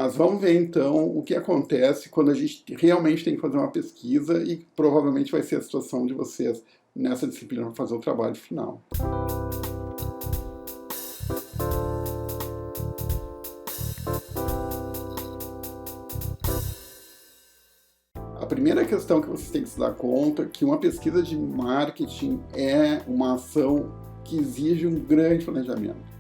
Mas vamos ver então o que acontece quando a gente realmente tem que fazer uma pesquisa e provavelmente vai ser a situação de vocês nessa disciplina para fazer o trabalho final. A primeira questão que vocês têm que se dar conta é que uma pesquisa de marketing é uma ação que exige um grande planejamento.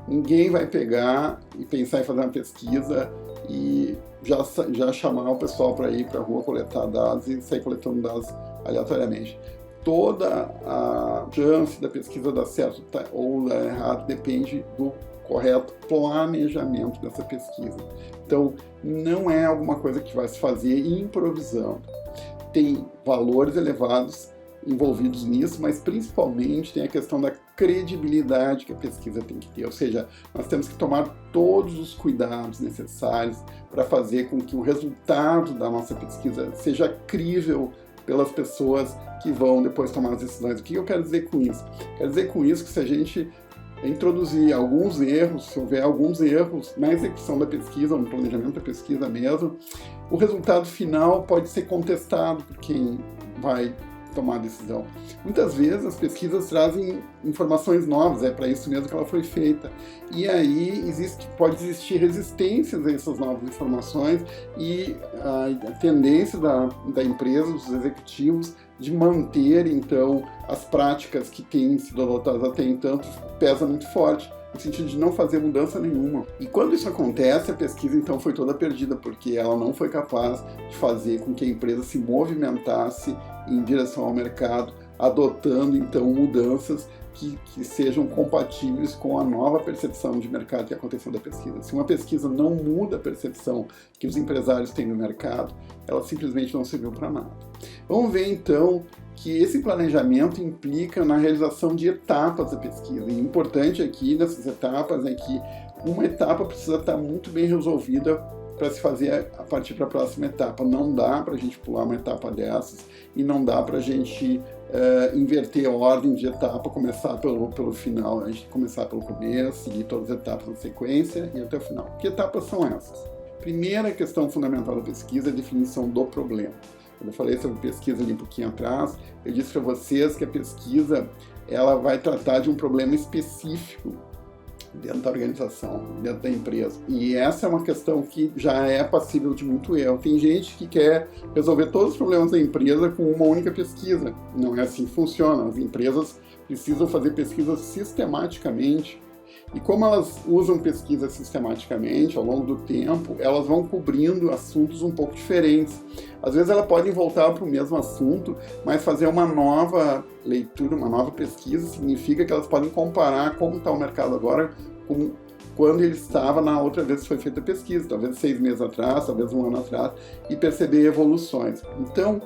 Ninguém vai pegar e pensar em fazer uma pesquisa e já chamar o pessoal para ir para a rua coletar dados e sair coletando dados aleatoriamente. Toda a chance da pesquisa dar certo ou dar errado depende do correto planejamento dessa pesquisa. Então, não é alguma coisa que vai se fazer improvisando. Tem valores elevados envolvidos nisso, mas principalmente tem a questão da credibilidade que a pesquisa tem que ter, ou seja, nós temos que tomar todos os cuidados necessários para fazer com que o resultado da nossa pesquisa seja crível pelas pessoas que vão depois tomar as decisões. O que eu quero dizer com isso? Quero dizer com isso que se a gente introduzir alguns erros, se houver alguns erros na execução da pesquisa, no planejamento da pesquisa mesmo, o resultado final pode ser contestado por quem vai tomar a decisão. Muitas vezes as pesquisas trazem informações novas, é para isso mesmo que ela foi feita. E aí pode existir resistências a essas novas informações e a tendência da empresa, dos executivos, de manter, então, as práticas que têm sido adotadas até então, pesa muito forte, no sentido de não fazer mudança nenhuma. E quando isso acontece, a pesquisa, então, foi toda perdida, porque ela não foi capaz de fazer com que a empresa se movimentasse em direção ao mercado, adotando, então, mudanças que sejam compatíveis com a nova percepção de mercado que aconteceu da pesquisa. Se uma pesquisa não muda a percepção que os empresários têm no mercado, ela simplesmente não serviu para nada. Vamos ver, então, que esse planejamento implica na realização de etapas da pesquisa. E o importante aqui nessas etapas é que uma etapa precisa estar muito bem resolvida para se fazer a partir para a próxima etapa. Não dá para a gente pular uma etapa dessas e não dá para a gente inverter a ordem de etapa, começar pelo final, a gente começar pelo começo, seguir todas as etapas na sequência e até o final. Que etapas são essas? Primeira questão fundamental da pesquisa é a definição do problema. Quando eu falei sobre pesquisa ali um pouquinho atrás, eu disse para vocês que a pesquisa ela vai tratar de um problema específico dentro da organização, dentro da empresa. E essa é uma questão que já é passível de muito erro. Tem gente que quer resolver todos os problemas da empresa com uma única pesquisa. Não é assim que funciona. As empresas precisam fazer pesquisas sistematicamente. E como elas usam pesquisa sistematicamente, ao longo do tempo, elas vão cobrindo assuntos um pouco diferentes. Às vezes elas podem voltar para o mesmo assunto, mas fazer uma nova leitura, uma nova pesquisa, significa que elas podem comparar como está o mercado agora com quando ele estava na outra vez que foi feita a pesquisa, talvez 6 meses atrás, talvez 1 ano atrás, e perceber evoluções. Então,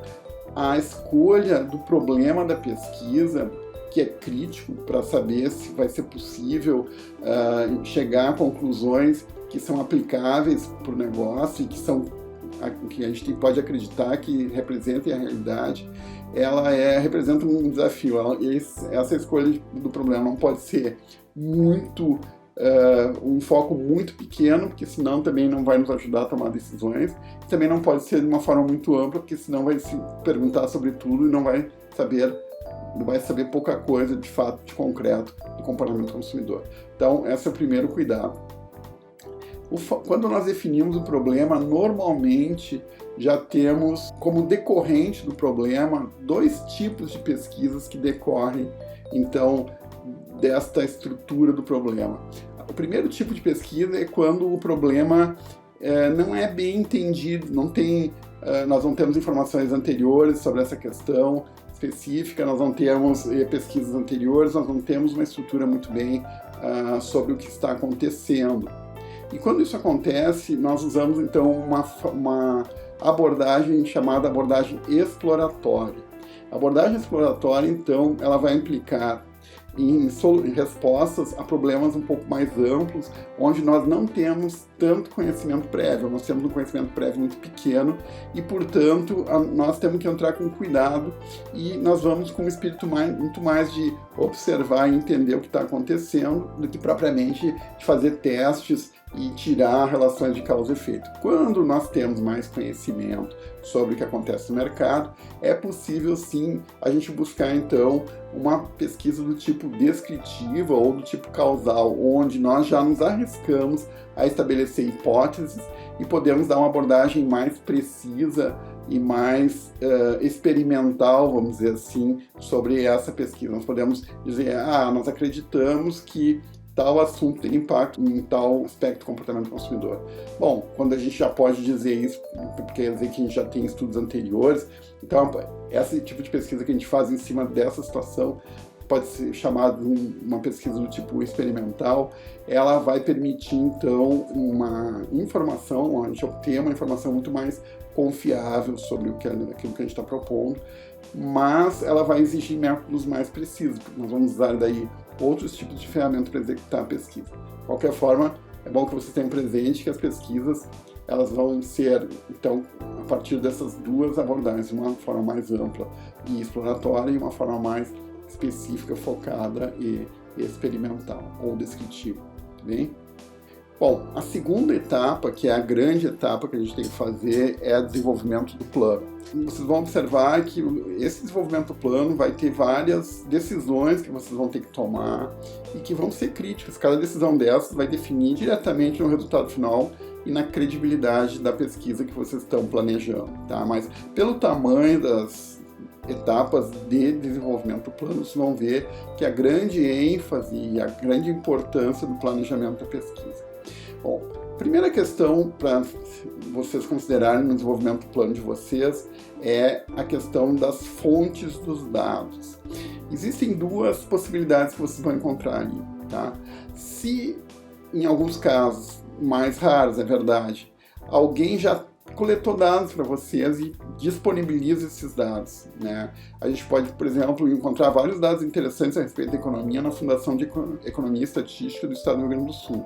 a escolha do problema da pesquisa, que é crítico para saber se vai ser possível chegar a conclusões que são aplicáveis para o negócio e que a gente pode acreditar que representem a realidade, ela representa um desafio. Essa escolha do problema não pode ser muito um foco muito pequeno, porque senão também não vai nos ajudar a tomar decisões. Também não pode ser de uma forma muito ampla, porque senão vai se perguntar sobre tudo e não vai saber pouca coisa de fato, de concreto, do comportamento do consumidor. Então, esse é o primeiro cuidado. Quando nós definimos o problema, normalmente já temos como decorrente do problema 2 tipos de pesquisas que decorrem, então, desta estrutura do problema. O primeiro tipo de pesquisa é quando o problema não é bem entendido, nós não temos informações anteriores sobre essa questão específica, nós não temos pesquisas anteriores, nós não temos uma estrutura muito bem sobre o que está acontecendo. E quando isso acontece, nós usamos então uma abordagem chamada abordagem exploratória. A abordagem exploratória, então, ela vai implicar em respostas a problemas um pouco mais amplos, onde nós não temos tanto conhecimento prévio, nós temos um conhecimento prévio muito pequeno e, portanto, nós temos que entrar com cuidado e nós vamos com um espírito muito mais de observar e entender o que está acontecendo do que propriamente de fazer testes e tirar relações de causa e efeito. Quando nós temos mais conhecimento sobre o que acontece no mercado, é possível sim a gente buscar então uma pesquisa do tipo descritiva ou do tipo causal, onde nós já nos arriscamos a estabelecer hipóteses e podemos dar uma abordagem mais precisa e mais experimental, vamos dizer assim, sobre essa pesquisa. Nós podemos dizer, nós acreditamos que tal assunto tem impacto em tal aspecto do comportamento do consumidor. Bom, quando a gente já pode dizer isso, quer dizer que a gente já tem estudos anteriores, então esse tipo de pesquisa que a gente faz em cima dessa situação pode ser chamada de uma pesquisa do tipo experimental. Ela vai permitir, então, uma informação, a gente obter uma informação muito mais confiável sobre aquilo que a gente está propondo, mas ela vai exigir métodos mais precisos, porque nós vamos usar daí outros tipos de ferramentas para executar a pesquisa. De qualquer forma, é bom que vocês tenham presente que as pesquisas elas vão ser, então, a partir dessas duas abordagens, uma forma mais ampla e exploratória e uma forma mais específica, focada e experimental ou descritiva, tá bem? Bom, a segunda etapa, que é a grande etapa que a gente tem que fazer, é o desenvolvimento do plano. Vocês vão observar que esse desenvolvimento do plano vai ter várias decisões que vocês vão ter que tomar e que vão ser críticas. Cada decisão dessas vai definir diretamente no resultado final e na credibilidade da pesquisa que vocês estão planejando, tá? Mas pelo tamanho das etapas de desenvolvimento do plano, vocês vão ver que a grande ênfase e a grande importância do planejamento da pesquisa. Bom, primeira questão para vocês considerarem no desenvolvimento do plano de vocês é a questão das fontes dos dados. Existem duas possibilidades que vocês vão encontrar ali, tá? Se, em alguns casos mais raros, é verdade, alguém já coletou dados para vocês e disponibiliza esses dados, né? A gente pode, por exemplo, encontrar vários dados interessantes a respeito da economia na Fundação de Economia e Estatística do Estado do Rio Grande do Sul.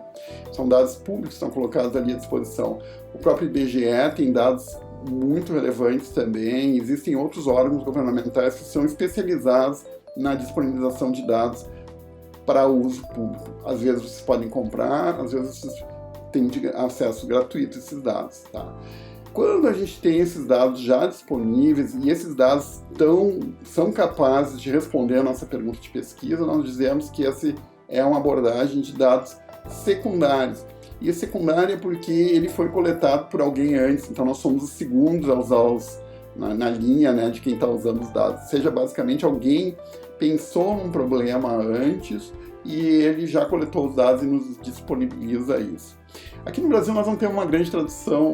São dados públicos que estão colocados ali à disposição. O próprio IBGE tem dados muito relevantes também. Existem outros órgãos governamentais que são especializados na disponibilização de dados para uso público. Às vezes vocês podem comprar, às vezes vocês têm acesso gratuito a esses dados, tá? Quando a gente tem esses dados já disponíveis e esses dados são capazes de responder a nossa pergunta de pesquisa, nós dizemos que essa é uma abordagem de dados secundários. E é secundária porque ele foi coletado por alguém antes, então nós somos os segundos a usar na linha, né, de quem está usando os dados. Seja basicamente alguém pensou num problema antes e ele já coletou os dados e nos disponibiliza isso. Aqui no Brasil nós não temos uma grande tradição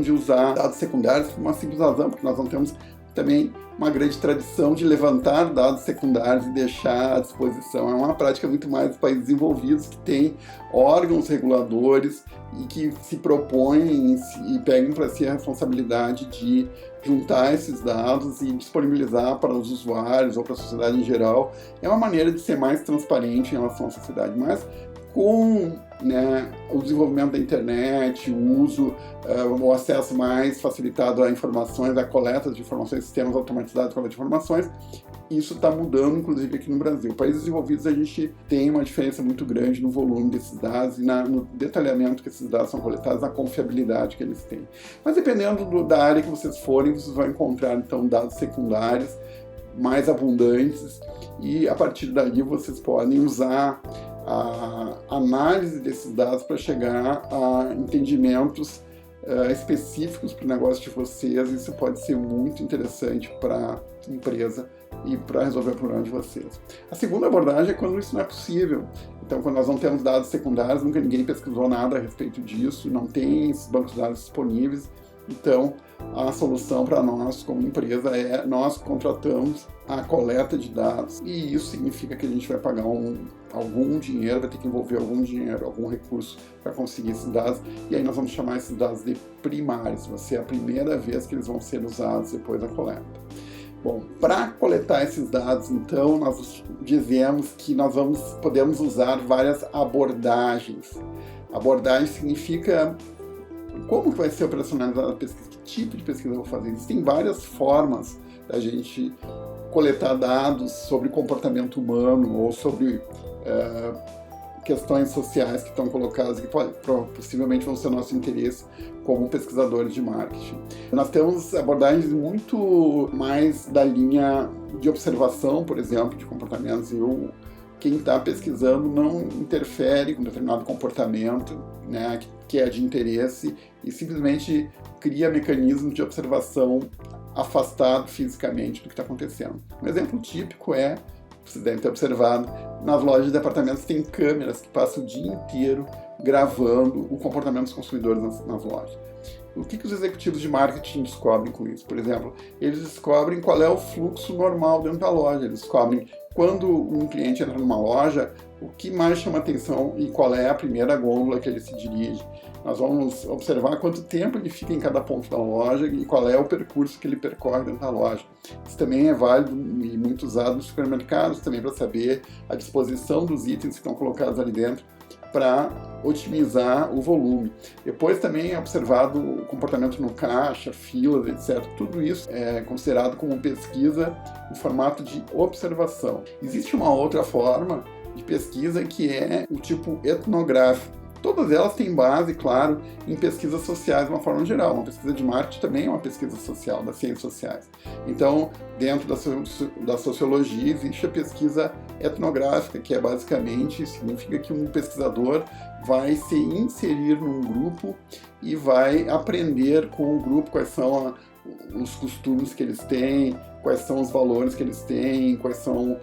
de usar dados secundários por uma simples razão, porque nós não temos também uma grande tradição de levantar dados secundários e deixar à disposição. É uma prática muito mais dos países desenvolvidos, que têm órgãos reguladores e que se propõem e pegam para si a responsabilidade de juntar esses dados e disponibilizar para os usuários ou para a sociedade em geral. É uma maneira de ser mais transparente em relação à sociedade, mas com o desenvolvimento da internet, o acesso mais facilitado a informações, a coleta de informações, sistemas automatizados de coleta de informações, isso está mudando, inclusive, aqui no Brasil. Países desenvolvidos, a gente tem uma diferença muito grande no volume desses dados e no detalhamento que esses dados são coletados, na confiabilidade que eles têm. Mas dependendo da área que vocês forem, vocês vão encontrar, então, dados secundários mais abundantes e, a partir dali, vocês podem usar a análise desses dados para chegar a entendimentos específicos para o negócio de vocês. Isso pode ser muito interessante para a empresa e para resolver o problema de vocês. A segunda abordagem é quando isso não é possível. Então, quando nós não temos dados secundários, nunca ninguém pesquisou nada a respeito disso, não tem esses bancos de dados disponíveis, Então, a solução para nós, como empresa, é nós contratamos a coleta de dados, e isso significa que a gente vai pagar algum dinheiro, vai ter que envolver algum dinheiro, algum recurso para conseguir esses dados, e aí nós vamos chamar esses dados de primários, vai ser a primeira vez que eles vão ser usados depois da coleta. Bom, para coletar esses dados, então, nós dizemos que podemos usar várias abordagens. Abordagem significa como que vai ser operacionalizada a pesquisa, que tipo de pesquisa eu vou fazer. Existem várias formas da gente coletar dados sobre comportamento humano ou sobre questões sociais que estão colocadas, que possivelmente vão ser nosso interesse como pesquisadores de marketing. Nós temos abordagens muito mais da linha de observação, por exemplo, de comportamentos. Quem está pesquisando não interfere com determinado comportamento, né, que é de interesse, e simplesmente cria mecanismos de observação afastado fisicamente do que está acontecendo. Um exemplo típico vocês devem ter observado, nas lojas de departamentos tem câmeras que passam o dia inteiro gravando o comportamento dos consumidores nas lojas. O que os executivos de marketing descobrem com isso? Por exemplo, eles descobrem qual é o fluxo normal dentro da loja, eles descobrem quando um cliente entra numa loja, o que mais chama atenção e qual é a primeira gôndola que ele se dirige. Nós vamos observar quanto tempo ele fica em cada ponto da loja e qual é o percurso que ele percorre dentro da loja. Isso também é válido e muito usado nos supermercados também para saber a disposição dos itens que estão colocados ali dentro para otimizar o volume. Depois também é observado o comportamento no caixa, filas, etc. Tudo isso é considerado como pesquisa em formato de observação. Existe uma outra forma de pesquisa que é o tipo etnográfico. Todas elas têm base, claro, em pesquisas sociais de uma forma geral. Uma pesquisa de marketing também é uma pesquisa social, das ciências sociais. Então, dentro da sociologia, existe a pesquisa etnográfica, que basicamente significa que um pesquisador vai se inserir num grupo e vai aprender com o grupo quais são os costumes que eles têm, quais são os valores que eles têm, quais são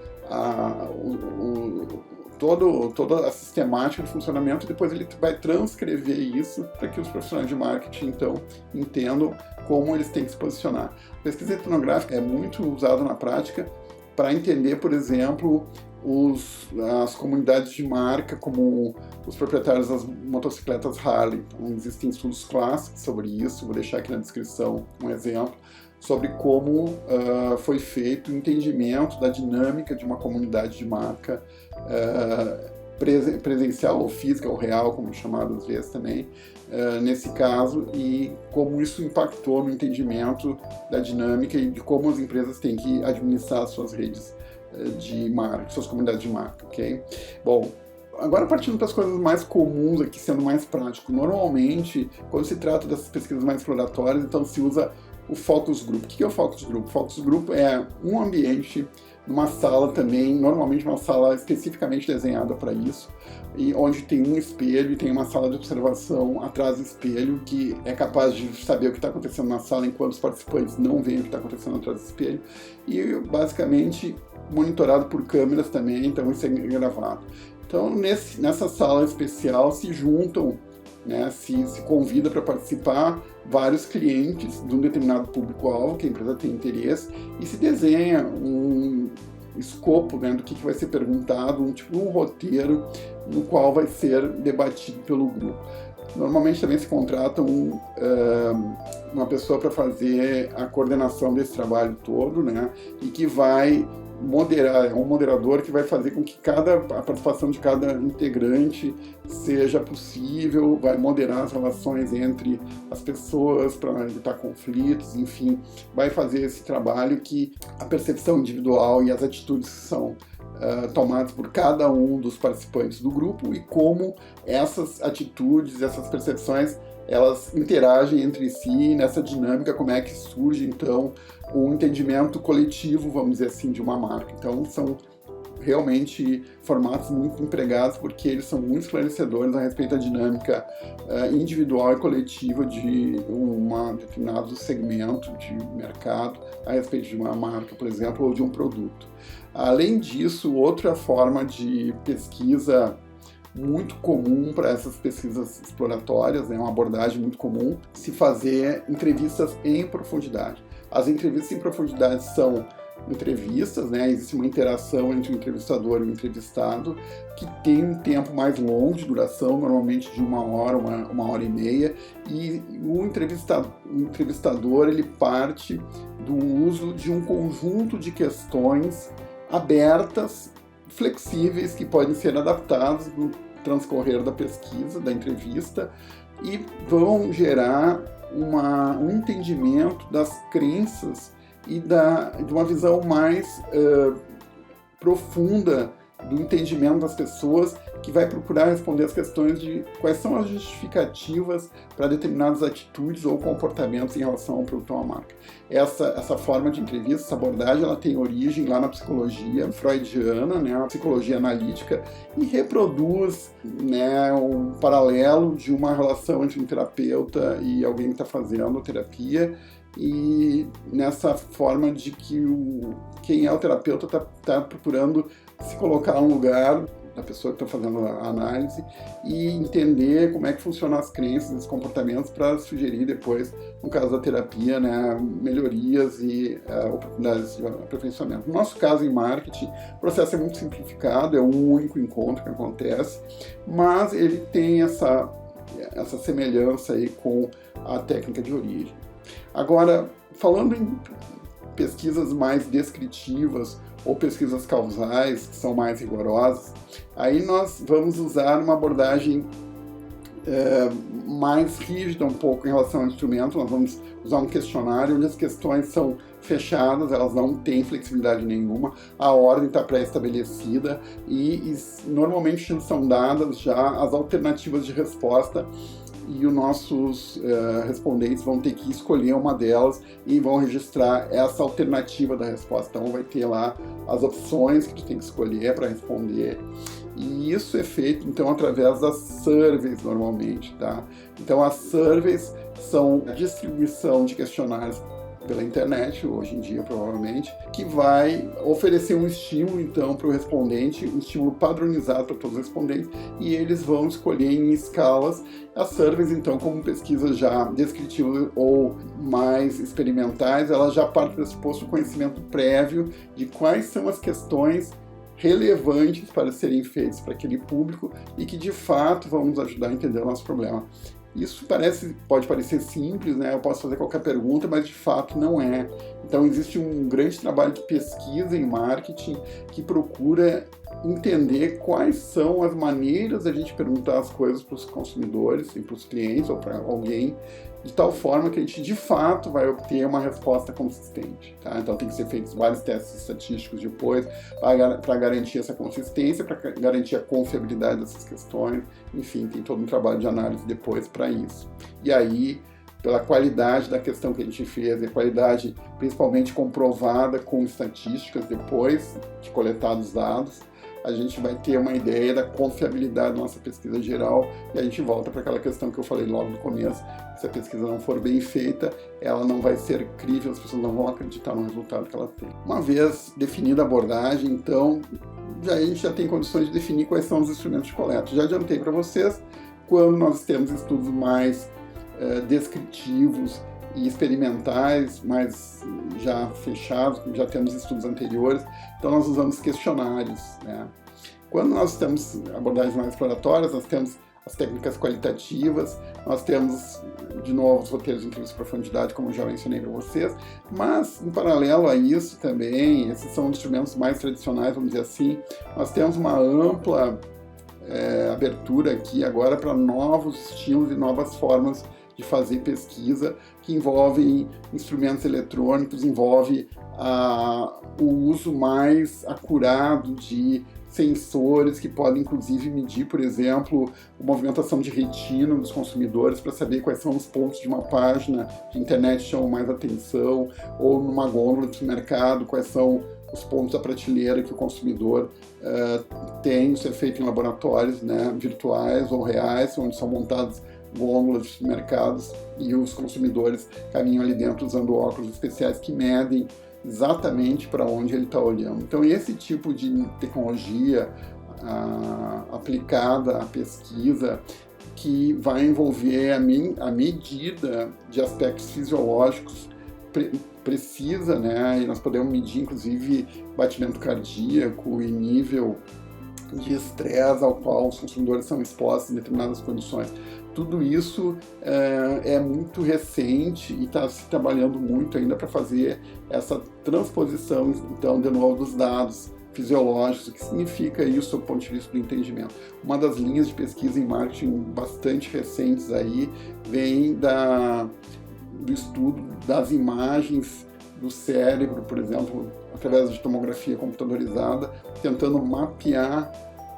toda a sistemática de funcionamento, e depois ele vai transcrever isso para que os profissionais de marketing, então, entendam como eles têm que se posicionar. A pesquisa etnográfica é muito usada na prática para entender, por exemplo, as comunidades de marca, como os proprietários das motocicletas Harley. Então, existem estudos clássicos sobre isso, vou deixar aqui na descrição um exemplo, sobre como foi feito o entendimento da dinâmica de uma comunidade de marca presencial ou física ou real, como chamado às vezes também, nesse caso, e como isso impactou no entendimento da dinâmica e de como as empresas têm que administrar suas redes de marca, suas comunidades de marca, ok? Bom, agora partindo para as coisas mais comuns aqui, sendo mais prático. Normalmente, quando se trata dessas pesquisas mais exploratórias, então se usa o focus group. O que é o focus group? O focus group é um ambiente, numa sala também, normalmente uma sala especificamente desenhada para isso, e onde tem um espelho e tem uma sala de observação atrás do espelho, que é capaz de saber o que está acontecendo na sala enquanto os participantes não veem o que está acontecendo atrás do espelho, e basicamente monitorado por câmeras também, então isso é gravado. Então nessa sala especial se juntam, né, se convida para participar vários clientes de um determinado público-alvo que a empresa tem interesse, e se desenha um escopo, né, do que vai ser perguntado, um roteiro no qual vai ser debatido pelo grupo. Normalmente também se contrata uma pessoa para fazer a coordenação desse trabalho todo, né, e que vai moderar, é um moderador que vai fazer com que a participação de cada integrante seja possível, vai moderar as relações entre as pessoas para evitar conflitos, enfim, vai fazer esse trabalho que a percepção individual e as atitudes que são tomadas por cada um dos participantes do grupo e como essas atitudes, essas percepções, elas interagem entre si nessa dinâmica, como é que surge, então, um entendimento coletivo, vamos dizer assim, de uma marca. Então, são realmente formatos muito empregados porque eles são muito esclarecedores a respeito da dinâmica individual e coletiva de um determinado segmento de mercado, a respeito de uma marca, por exemplo, ou de um produto. Além disso, outra forma de pesquisa muito comum para essas pesquisas exploratórias, é uma abordagem muito comum, se fazer entrevistas em profundidade. As entrevistas em profundidade são entrevistas, né? Existe uma interação entre o entrevistador e o entrevistado, que tem um tempo mais longo de duração, normalmente de 1 hora, uma hora e meia, e o entrevistador ele parte do uso de um conjunto de questões abertas, flexíveis, que podem ser adaptadas no transcorrer da pesquisa, da entrevista, e vão gerar um entendimento das crenças e de uma visão mais profunda do entendimento das pessoas, que vai procurar responder as questões de quais são as justificativas para determinadas atitudes ou comportamentos em relação ao produto ou à marca. Essa forma de entrevista, essa abordagem, ela tem origem lá na psicologia freudiana, né, a psicologia analítica, e reproduz, né, um paralelo de uma relação entre um terapeuta e alguém que está fazendo terapia, e nessa forma de que quem é o terapeuta está procurando se colocar no lugar da pessoa que está fazendo a análise e entender como é que funcionam as crenças e os comportamentos para sugerir depois, no caso da terapia, né, melhorias e oportunidades de aperfeiçoamento. No nosso caso, em marketing, o processo é muito simplificado, é um único encontro que acontece, mas ele tem essa semelhança aí com a técnica de origem. Agora, falando em pesquisas mais descritivas ou pesquisas causais, que são mais rigorosas, aí nós vamos usar uma abordagem mais rígida um pouco em relação ao instrumento. Nós vamos usar um questionário onde as questões são fechadas, elas não têm flexibilidade nenhuma, a ordem está pré-estabelecida e normalmente são dadas já as alternativas de resposta, e os nossos respondentes vão ter que escolher uma delas e vão registrar essa alternativa da resposta. Então vai ter lá as opções que tu tem que escolher para responder. E isso é feito, então, através das surveys, normalmente, tá? Então, as surveys são a distribuição de questionários pela internet, hoje em dia, provavelmente, que vai oferecer um estímulo, então, para o respondente, um estímulo padronizado para todos os respondentes, e eles vão escolher em escalas. As surveys, então, como pesquisas já descritivas ou mais experimentais, elas já partem do pressuposto conhecimento prévio de quais são as questões relevantes para serem feitas para aquele público e que, de fato, vão nos ajudar a entender o nosso problema. Isso pode parecer simples, né? Eu posso fazer qualquer pergunta, mas de fato não é. Então existe um grande trabalho de pesquisa em marketing que procura entender quais são as maneiras de a gente perguntar as coisas para os consumidores e para os clientes ou para alguém, de tal forma que a gente de fato vai obter uma resposta consistente, tá? Então tem que ser feitos vários testes estatísticos depois para garantir essa consistência, para garantir a confiabilidade dessas questões. Enfim, tem todo um trabalho de análise depois para isso. E aí, pela qualidade da questão que a gente fez, e a qualidade principalmente comprovada com estatísticas depois de coletados os dados, a gente vai ter uma ideia da confiabilidade da nossa pesquisa geral, e a gente volta para aquela questão que eu falei logo no começo: se a pesquisa não for bem feita, ela não vai ser crível, as pessoas não vão acreditar no resultado que ela tem. Uma vez definida a abordagem, então, a gente já tem condições de definir quais são os instrumentos de coleta. Já adiantei para vocês, quando nós temos estudos mais descritivos e experimentais, mas já fechados, já temos estudos anteriores, então nós usamos questionários, né? Quando nós temos abordagens mais exploratórias, nós temos as técnicas qualitativas, nós temos, de novo, os roteiros de entrevista de profundidade, como eu já mencionei para vocês, mas, em paralelo a isso também, esses são instrumentos mais tradicionais, vamos dizer assim, nós temos uma ampla abertura aqui agora para novos estilos e novas formas de fazer pesquisa, que envolvem instrumentos eletrônicos, envolve o uso mais acurado de sensores que podem, inclusive, medir, por exemplo, a movimentação de retina dos consumidores para saber quais são os pontos de uma página de internet que chamam mais atenção, ou numa gôndola de mercado, quais são os pontos da prateleira que o consumidor tem. Isso é feito em laboratórios, né, virtuais ou reais, onde são montados gôndolas de supermercados e os consumidores caminham ali dentro usando óculos especiais que medem exatamente para onde ele está olhando. Então esse tipo de tecnologia, aplicada à pesquisa, que vai envolver a medida de aspectos fisiológicos precisa, né? E nós podemos medir, inclusive, batimento cardíaco e nível de estresse ao qual os consumidores são expostos em determinadas condições. Tudo isso é muito recente e está se trabalhando muito ainda para fazer essa transposição, então, de novo, dos dados fisiológicos. O que significa isso do ponto de vista do entendimento? Uma das linhas de pesquisa em marketing bastante recentes aí vem do estudo das imagens do cérebro, por exemplo, através de tomografia computadorizada, tentando mapear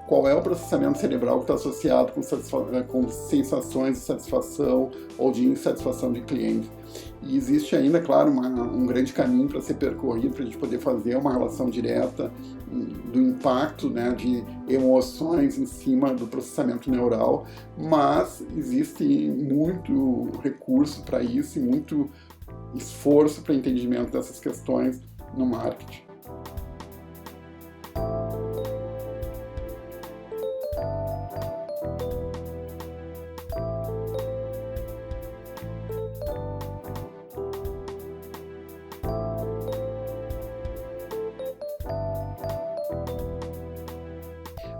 qual é o processamento cerebral que está associado com sensações de satisfação ou de insatisfação de cliente. E existe ainda, claro, um grande caminho para ser percorrido para a gente poder fazer uma relação direta do impacto, né, de emoções em cima do processamento neural, mas existe muito recurso para isso e muito esforço para entendimento dessas questões no marketing.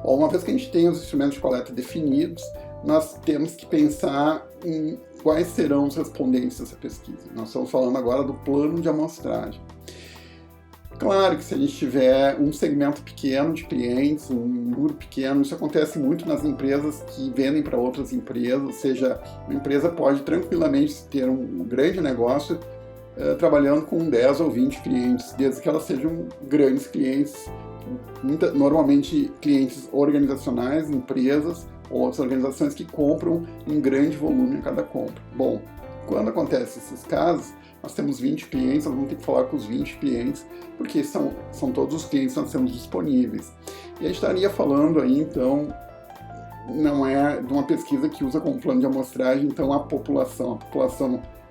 Uma vez que a gente tem os instrumentos de coleta definidos, nós temos que pensar em quais serão os respondentes dessa pesquisa. Nós estamos falando agora do plano de amostragem. Claro que se a gente tiver um segmento pequeno de clientes, um número pequeno, isso acontece muito nas empresas que vendem para outras empresas, ou seja, uma empresa pode tranquilamente ter um grande negócio trabalhando com 10 ou 20 clientes, desde que elas sejam grandes clientes, normalmente clientes organizacionais, empresas ou outras organizações que compram em grande volume a cada compra. Bom, quando acontecem esses casos, nós temos 20 clientes, nós vamos ter que falar com os 20 clientes, porque são todos os clientes que nós temos disponíveis. E a gente estaria falando aí, então, não é de uma pesquisa que usa como plano de amostragem, então, a população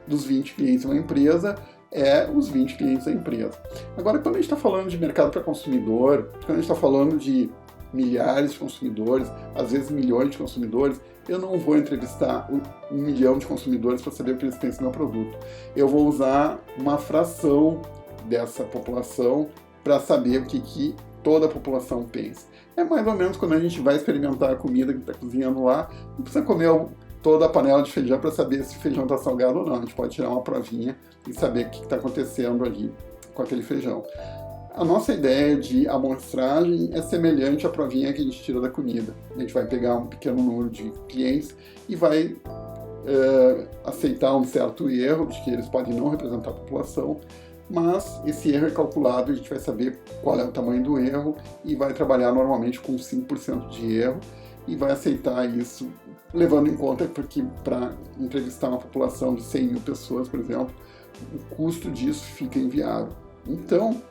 dos 20 clientes de uma empresa é os 20 clientes da empresa. Agora, quando a gente está falando de mercado para consumidor, quando a gente está falando de milhares de consumidores, às vezes milhões de consumidores, eu não vou entrevistar 1 milhão de consumidores para saber o que eles pensam do meu produto. Eu vou usar uma fração dessa população para saber o que toda a população pensa. É mais ou menos quando a gente vai experimentar a comida que está cozinhando lá, não precisa comer toda a panela de feijão para saber se o feijão está salgado ou não. A gente pode tirar uma provinha e saber o que está acontecendo ali com aquele feijão. A nossa ideia de amostragem é semelhante à provinha que a gente tira da comida. A gente vai pegar um pequeno número de clientes e vai aceitar um certo erro, de que eles podem não representar a população, mas esse erro é calculado, a gente vai saber qual é o tamanho do erro e vai trabalhar normalmente com 5% de erro e vai aceitar isso, levando em conta porque para entrevistar uma população de 100 mil pessoas, por exemplo, o custo disso fica inviável. Então,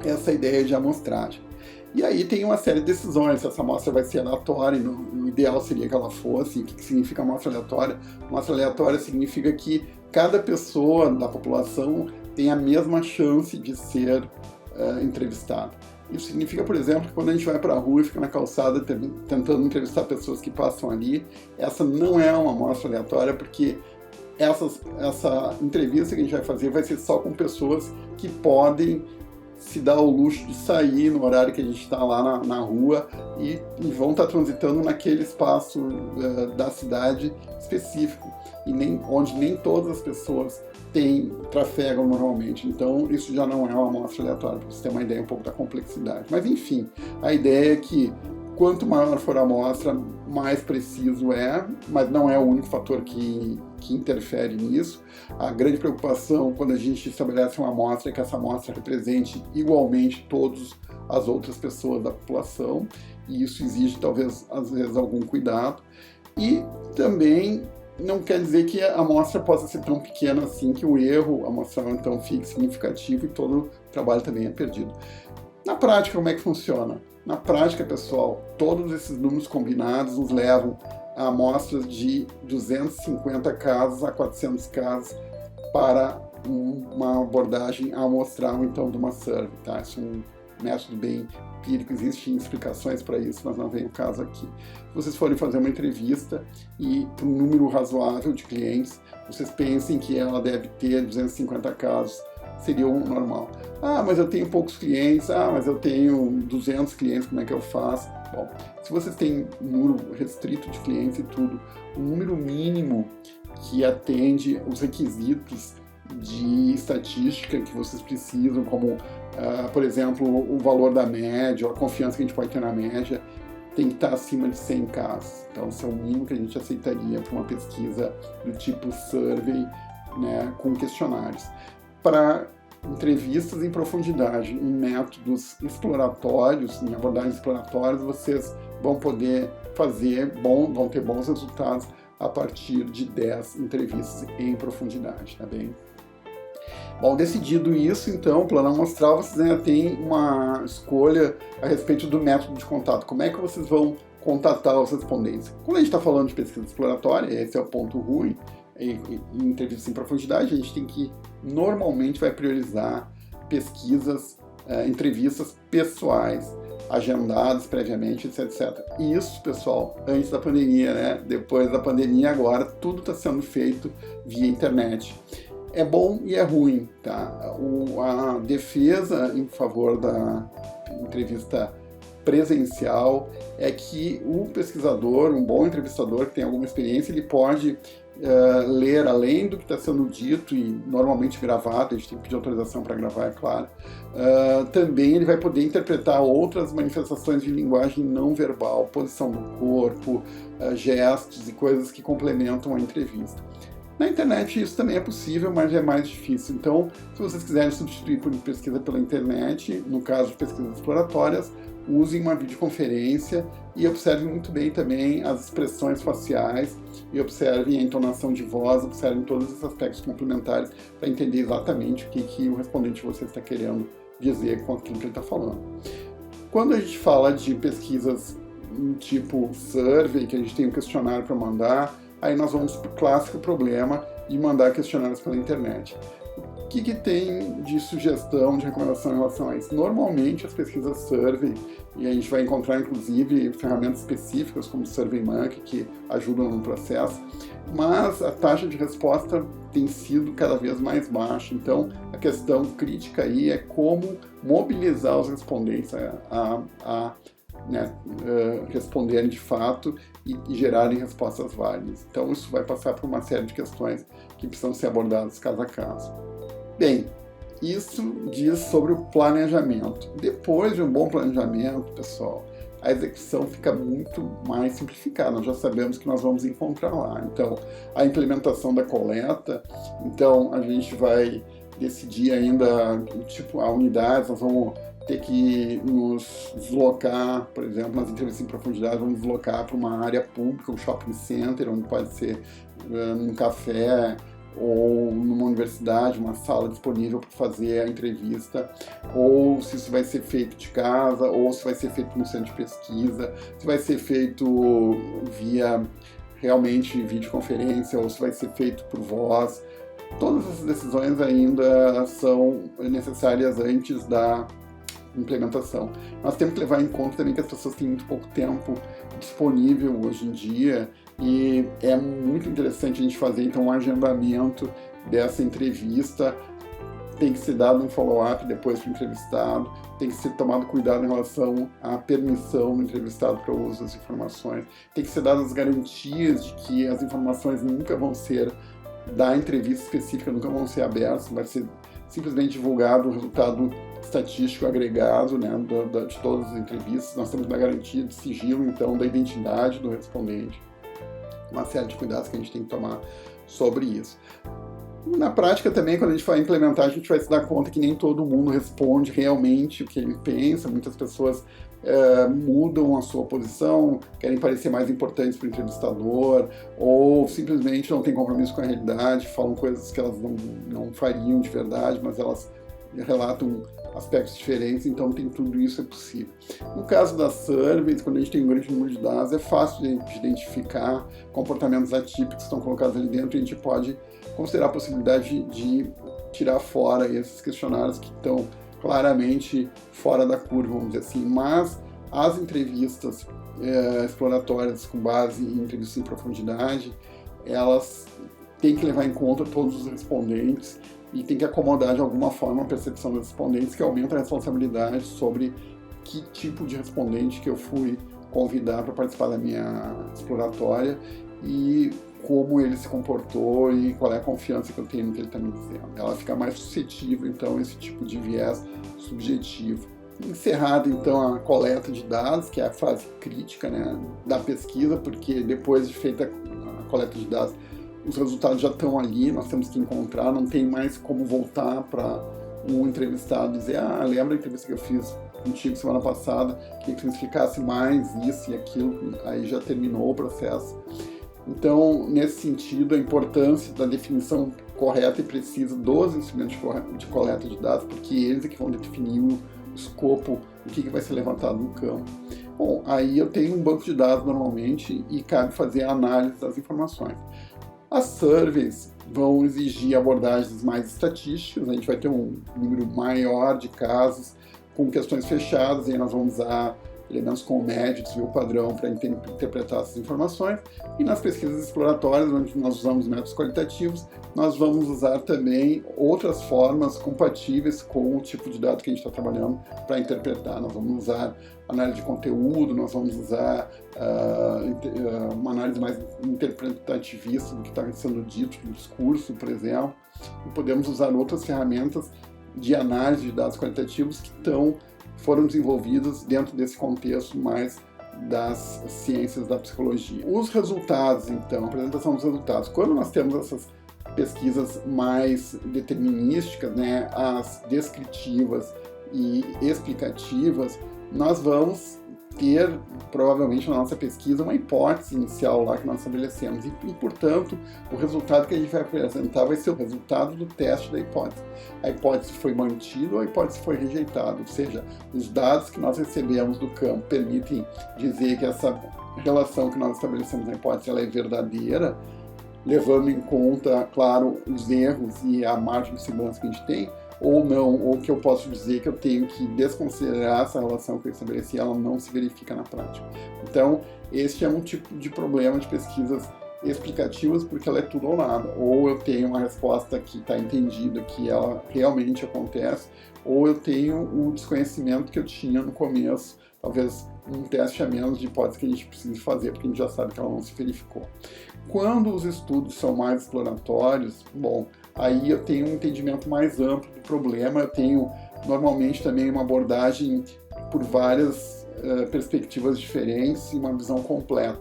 essa ideia de amostragem. E aí tem uma série de decisões, se essa amostra vai ser aleatória, o ideal seria que ela fosse. O que significa amostra aleatória? Amostra aleatória significa que cada pessoa da população tem a mesma chance de ser entrevistada. Isso significa, por exemplo, que quando a gente vai para a rua e fica na calçada tentando entrevistar pessoas que passam ali, essa não é uma amostra aleatória, porque essa entrevista que a gente vai fazer vai ser só com pessoas que podem se dar o luxo de sair no horário que a gente está lá na rua e vão estar transitando naquele espaço da cidade específico, e onde nem todas as pessoas trafegam normalmente. Então, isso já não é uma amostra aleatória, para você ter uma ideia um pouco da complexidade. Mas, enfim, a ideia é que quanto maior for a amostra, mais preciso é, mas não é o único fator que interfere nisso. A grande preocupação quando a gente estabelece uma amostra é que essa amostra represente igualmente todas as outras pessoas da população, e isso exige, talvez, às vezes, algum cuidado. E também não quer dizer que a amostra possa ser tão pequena assim que o erro amostral então fique significativo e todo o trabalho também é perdido. Na prática, como é que funciona? Na prática, pessoal, todos esses números combinados nos levam a amostras de 250 casos a 400 casos para uma abordagem amostral, então, de uma survey, tá? Isso método bem empírico, existem explicações para isso, mas não vem o caso aqui. Se vocês forem fazer uma entrevista e para um número razoável de clientes, vocês pensem que ela deve ter 250 casos, seria o normal. Ah, mas eu tenho poucos clientes, mas eu tenho 200 clientes, como é que eu faço? Bom, se vocês têm um número restrito de clientes e tudo, o número mínimo que atende os requisitos de estatística que vocês precisam, como, por exemplo, o valor da média, ou a confiança que a gente pode ter na média, tem que estar acima de 100 casos. Então, esse é o mínimo que a gente aceitaria para uma pesquisa do tipo survey, né, com questionários. Para entrevistas em profundidade, em métodos exploratórios, em abordagens exploratórias, vocês vão poder vão ter bons resultados a partir de 10 entrevistas em profundidade, tá bem? Bom, decidido isso, então, o plano amostral, vocês ainda têm uma escolha a respeito do método de contato. Como é que vocês vão contatar os respondentes? Quando a gente está falando de pesquisa exploratória, esse é o ponto ruim, em entrevistas em profundidade, a gente tem que, normalmente, vai priorizar pesquisas, entrevistas pessoais, agendadas previamente, etc. E isso, pessoal, antes da pandemia, né? Depois da pandemia, agora, tudo está sendo feito via internet. É bom e é ruim, tá? A defesa em favor da entrevista presencial é que o pesquisador, um bom entrevistador que tem alguma experiência, ele pode ler além do que está sendo dito e normalmente gravado, a gente tem que pedir autorização para gravar, é claro. Também ele vai poder interpretar outras manifestações de linguagem não verbal, posição do corpo, gestos e coisas que complementam a entrevista. Na internet isso também é possível, mas é mais difícil. Então, se vocês quiserem substituir por pesquisa pela internet, no caso de pesquisas exploratórias, usem uma videoconferência e observem muito bem também as expressões faciais e observem a entonação de voz, observem todos esses aspectos complementares para entender exatamente o que o respondente de vocês está querendo dizer com aquilo que ele está falando. Quando a gente fala de pesquisas tipo survey, que a gente tem um questionário para mandar, aí nós vamos para o clássico problema de mandar questionários pela internet. O que tem de sugestão, de recomendação em relação a isso? Normalmente as pesquisas survey, e a gente vai encontrar inclusive ferramentas específicas como o SurveyMonkey que ajudam no processo, mas a taxa de resposta tem sido cada vez mais baixa. Então a questão crítica aí é como mobilizar os respondentes a responderem de fato e gerarem respostas válidas. Então isso vai passar por uma série de questões que precisam ser abordadas caso a caso. Bem, isso diz sobre o planejamento. Depois de um bom planejamento, pessoal, a execução fica muito mais simplificada. Nós já sabemos que nós vamos encontrar lá. Então, a implementação da coleta, então a gente vai decidir ainda tipo a unidade, nós vamos ter que nos deslocar, por exemplo, nas entrevistas em profundidade, vamos deslocar para uma área pública, um shopping center, onde pode ser um café, ou numa universidade, uma sala disponível para fazer a entrevista, ou se isso vai ser feito de casa, ou se vai ser feito no centro de pesquisa, se vai ser feito via realmente videoconferência, ou se vai ser feito por voz. Todas essas decisões ainda são necessárias antes da implementação. Nós temos que levar em conta também que as pessoas têm muito pouco tempo disponível hoje em dia, e é muito interessante a gente fazer então um agendamento dessa entrevista. Tem que ser dado um follow-up depois do entrevistado, tem que ser tomado cuidado em relação à permissão do entrevistado para o uso das informações, tem que ser dadas as garantias de que as informações nunca vão ser da entrevista específica, nunca vão ser abertas, vai ser simplesmente divulgado o resultado estatístico agregado, né, de todas as entrevistas. Nós temos uma garantia de sigilo, então, da identidade do respondente. Uma série de cuidados que a gente tem que tomar sobre isso. Na prática também, quando a gente vai implementar, a gente vai se dar conta que nem todo mundo responde realmente o que ele pensa. Muitas pessoas mudam a sua posição, querem parecer mais importantes para o entrevistador, ou simplesmente não têm compromisso com a realidade, falam coisas que elas não fariam de verdade, mas elas relatam aspectos diferentes, então tem tudo isso, é possível. No caso das surveys, quando a gente tem um grande número de dados, é fácil de identificar comportamentos atípicos que estão colocados ali dentro, e a gente pode considerar a possibilidade de tirar fora esses questionários que estão claramente fora da curva, vamos dizer assim, mas as entrevistas exploratórias com base em entrevistas em profundidade, elas têm que levar em conta todos os respondentes e tem que acomodar de alguma forma a percepção dos respondentes, que aumenta a responsabilidade sobre que tipo de respondente que eu fui convidar para participar da minha exploratória e como ele se comportou e qual é a confiança que eu tenho no que ele está me dizendo. Ela fica mais suscetível, então, a esse tipo de viés subjetivo. Encerrada, então, a coleta de dados, que é a fase crítica, né, da pesquisa, porque depois de feita a coleta de dados, os resultados já estão ali, nós temos que encontrar, não tem mais como voltar para um entrevistado e dizer, lembra a entrevista que eu fiz contigo semana passada, queria que você explicasse mais isso e aquilo, aí já terminou o processo. Então, nesse sentido, a importância da definição correta e precisa dos instrumentos de coleta de dados, porque eles é que vão definir o escopo, o que vai ser levantado no campo. Bom, aí eu tenho um banco de dados normalmente e cabe fazer a análise das informações. As surveys vão exigir abordagens mais estatísticas, a gente vai ter um número maior de casos com questões fechadas, e aí nós vamos usar elementos como médio, desvio padrão para interpretar essas informações. E nas pesquisas exploratórias, onde nós usamos métodos qualitativos, nós vamos usar também outras formas compatíveis com o tipo de dado que a gente está trabalhando para interpretar. Nós vamos usar análise de conteúdo, nós vamos usar uma análise mais interpretativista do que está sendo dito no discurso, por exemplo, e podemos usar outras ferramentas de análise de dados qualitativos que foram desenvolvidas dentro desse contexto mais das ciências da psicologia. Os resultados, então, a apresentação dos resultados. Quando nós temos essas pesquisas mais determinísticas, né, as descritivas e explicativas, nós vamos ter, provavelmente, na nossa pesquisa, uma hipótese inicial lá que nós estabelecemos. E, portanto, o resultado que a gente vai apresentar vai ser o resultado do teste da hipótese. A hipótese foi mantida ou a hipótese foi rejeitada. Ou seja, os dados que nós recebemos do campo permitem dizer que essa relação que nós estabelecemos na hipótese ela é verdadeira, levando em conta, claro, os erros e a margem de segurança que a gente tem, ou não, ou que eu posso dizer que eu tenho que desconsiderar essa relação que eu estabeleci, ela não se verifica na prática. Então, este é um tipo de problema de pesquisas explicativas, porque ela é tudo ou nada. Ou eu tenho uma resposta que está entendida, que ela realmente acontece, ou eu tenho o desconhecimento que eu tinha no começo, talvez um teste a menos de hipótese que a gente precisa fazer, porque a gente já sabe que ela não se verificou. Quando os estudos são mais exploratórios, bom, aí eu tenho um entendimento mais amplo do problema, eu tenho normalmente também uma abordagem por várias perspectivas diferentes e uma visão completa.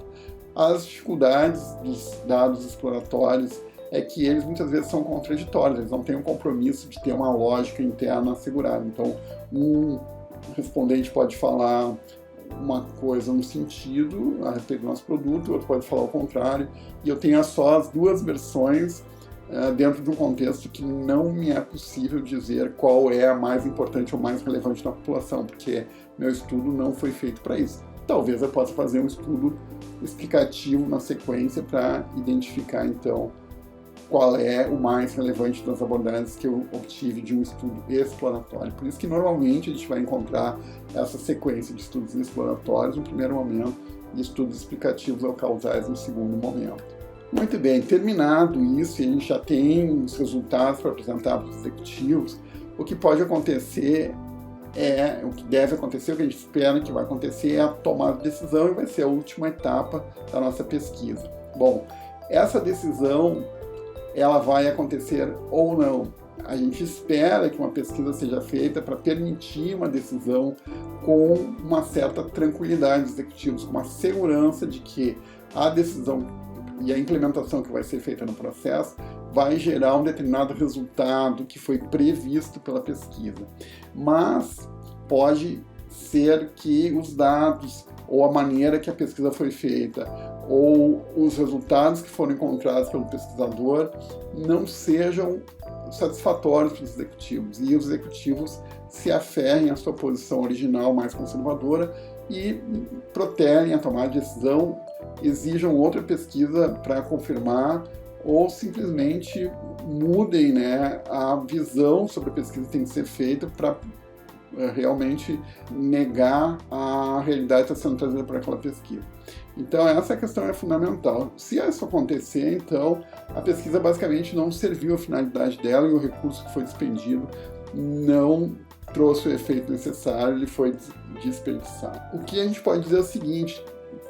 As dificuldades dos dados exploratórios é que eles muitas vezes são contraditórios, eles não têm um compromisso de ter uma lógica interna assegurada. Então, um respondente pode falar uma coisa, um sentido a respeito do nosso produto, o outro pode falar o contrário, e eu tenho só as duas versões dentro de um contexto que não me é possível dizer qual é a mais importante ou mais relevante na população, porque meu estudo não foi feito para isso. Talvez eu possa fazer um estudo explicativo na sequência para identificar, então, qual é o mais relevante das abordagens que eu obtive de um estudo exploratório. Por isso que, normalmente, a gente vai encontrar essa sequência de estudos exploratórios no primeiro momento e estudos explicativos ou causais no segundo momento. Muito bem, terminado isso, e a gente já tem os resultados para apresentar para os executivos, o que pode acontecer o que deve acontecer, o que a gente espera que vai acontecer é a tomada de decisão e vai ser a última etapa da nossa pesquisa. Bom, essa decisão ela vai acontecer ou não. A gente espera que uma pesquisa seja feita para permitir uma decisão com uma certa tranquilidade dos executivos, com uma segurança de que a decisão e a implementação que vai ser feita no processo vai gerar um determinado resultado que foi previsto pela pesquisa. Mas pode ser que os dados ou a maneira que a pesquisa foi feita ou os resultados que foram encontrados pelo pesquisador não sejam satisfatórios para os executivos e os executivos se aferrem à sua posição original mais conservadora e protelem a tomada de decisão, exijam outra pesquisa para confirmar ou simplesmente mudem, né, a visão sobre a pesquisa que tem que ser feita para realmente negar a realidade que está sendo trazida por aquela pesquisa. Então, essa questão é fundamental. Se isso acontecer, então, a pesquisa basicamente não serviu à finalidade dela e o recurso que foi despendido não trouxe o efeito necessário, ele foi desperdiçado. O que a gente pode dizer é o seguinte: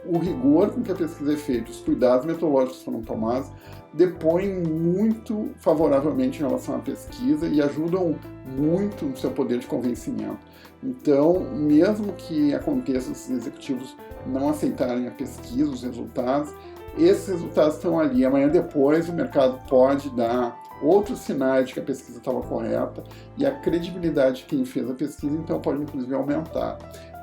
o rigor com que a pesquisa é feita, os cuidados metodológicos que foram tomados, depõem muito favoravelmente em relação à pesquisa e ajudam muito no seu poder de convencimento. Então, mesmo que aconteça os executivos não aceitarem a pesquisa, os resultados, esses resultados estão ali. Amanhã depois o mercado pode dar outros sinais de que a pesquisa estava correta e a credibilidade de quem fez a pesquisa, então, pode inclusive aumentar.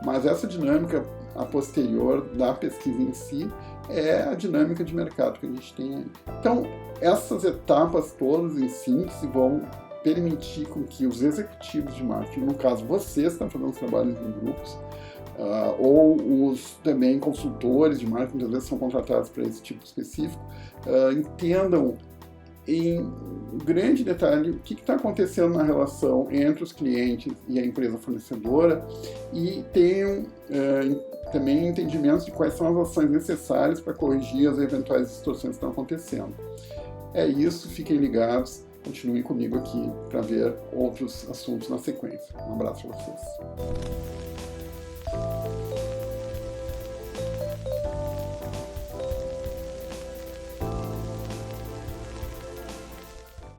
Mas essa dinâmica a posterior da pesquisa em si é a dinâmica de mercado que a gente tem aí. Então, essas etapas todas em síntese vão permitir com que os executivos de marketing, no caso vocês estão fazendo os trabalhos em grupos, ou os também consultores de marketing, muitas vezes são contratados para esse tipo específico, entendam em grande detalhe o que está acontecendo na relação entre os clientes e a empresa fornecedora e tenham também entendimentos de quais são as ações necessárias para corrigir as eventuais distorções que estão acontecendo. É isso, fiquem ligados, continuem comigo aqui para ver outros assuntos na sequência. Um abraço para vocês.